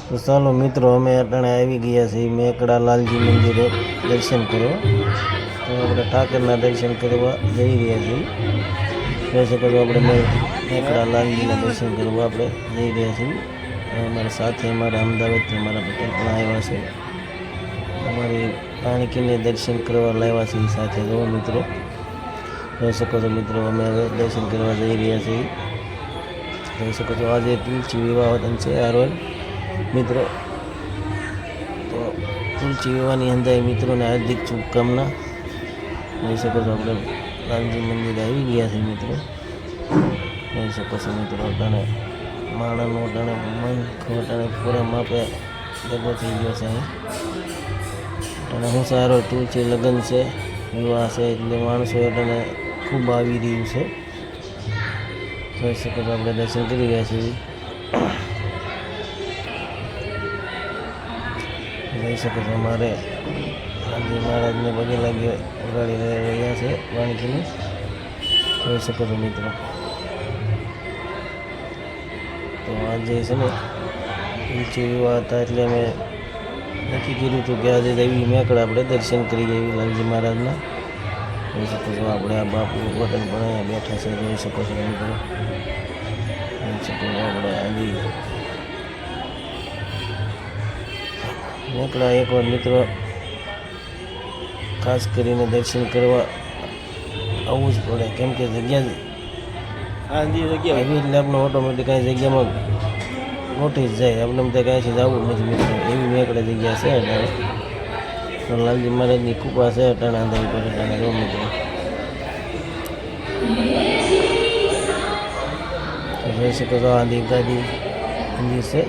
તો ચાલો મિત્રો, અમે અટાણે આવી ગયા છીએ મેકડા લાલજી મંદિરે દર્શન કરવા. તો આપણે ઠાકરના દર્શન કરવા જઈ રહ્યા છીએ. જોઈ શકો છો, આપણે મેકડા લાલજીના દર્શન કરવા આપણે જઈ રહ્યા છીએ. અમારી સાથે અમારા અમદાવાદથી અમારા પટેલ પણ આવ્યા છે. અમારી પાણીકીને દર્શન કરવા લાવ્યા છીએ સાથે. જો મિત્રો જોઈ શકો છો મિત્રો, અમે હવે દર્શન કરવા જઈ રહ્યા છીએ. જોઈ શકો છો, આજે તુલસી વિવાહ છે આ રોજ મિત્રો. તો તુલસી વિવાહની અંદર મિત્રોને હાર્દિક શુભકામના. જોઈ શકો છો, આપણે લાલજી મંદિરે આવી ગયા છીએ મિત્રો. જોઈ શકો છો મિત્રો, અટાણે માણસનો અટાણે અટાણે પૂરા માપે ભેગો થઈ ગયો છે અહીં. અને હું સારો તુલસી લગ્ન છે, વિવાહ છે, એટલે માણસો અટાણે ખૂબ આવી રહ્યું છે. જોઈ શકો છો, આપણે દર્શન કરી રહ્યા છીએ. જોઈ શકો છો, અમારે ગાંધી મહારાજને પગે લાગી ઉગાડી રહ્યા છે વાણકીને. જોઈ શકો છો મિત્રો. તો આજે છે ને તુલસી વિવાહ હતા, એટલે અમે નક્કી કર્યું હતું કે આજે દેવી મેકડા આપણે દર્શન કરી એવી લાલજી મહારાજના. જોઈ શકો છો, આપણે આ બાપુ વતન પણ અહીંયા બેઠા છે. જોઈ શકો છો મિત્રો. જોઈ શકો છો, આપણે આજે મેકડા એકવાર મિત્રો ખાસ કરીને દર્શન કરવા આવવું જ પડે, કેમ કે જગ્યા આવી એટલે આપણે ઓટોમેટિક કાંઈ જગ્યામાં ગોઠવી જ જાય. આપણે બધા કાંઈ છે જવું નથી મિત્રો, એવી મેકડે જગ્યા છે અટાણે. તો લાલજી મહારાજની કૃપા છે અટાણે અંદર ઉપર અટાણે. જો મિત્રો જોઈ શકો છો, આ દીવદાદી મંદિર છે.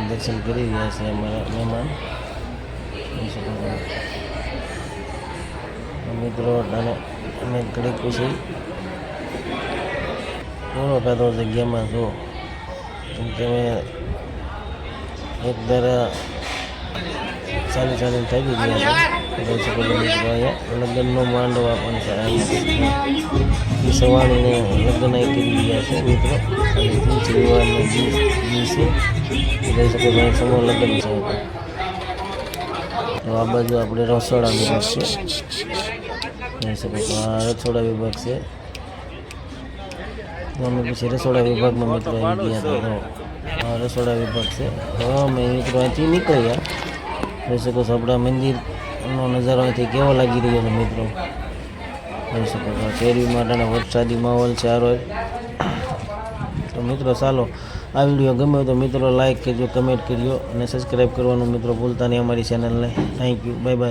દર્શન કરી રહ્યા છે અમારા મહેમાન. મિત્રો અને અમે ઘડીક પછી પૂરો કાઢો જગ્યામાં જો, કેમ કે અમે એક ધારા ચાલી થાકી ગયા છે. જોઈ શકો છો મિત્રો, અહીંયા લગ્નનો માંડવા પણ છે. એ સવાણીને લગ્ન અહીં કરી રહ્યા છે મિત્રો. અને તુલસી વિવાહનો દિવસે જોઈ શકો છો, સમૂહ લગ્ન છે. તો આ બાજુ આપણે રસોડા વિભાગ છે. જોઈ શકો છો, આ રસોડા વિભાગ છે. અમે પછી રસોડા વિભાગમાં મિત્રો આવી ગયા હતા. તો આ રસોડા વિભાગ છે. તો અમે મિત્રો અહીંથી નીકળ્યા. જોઈ શકો છો, આપણા મંદિરનો નજારો અહીંથી કેવો લાગી રહ્યો છે મિત્રો. જોઈ શકો છો, શેરી માટેનો વરસાદી માહોલ છે આ રોજ. તો મિત્રો ચાલો, આ વિડીયો ગમે તો મિત્રો લાઈક કરજો, કમેન્ટ કરજો અને સબસ્ક્રાઈબ કરવાનું મિત્રો ભૂલતા નહીં અમારી ચેનલને. Thank you, bye bye.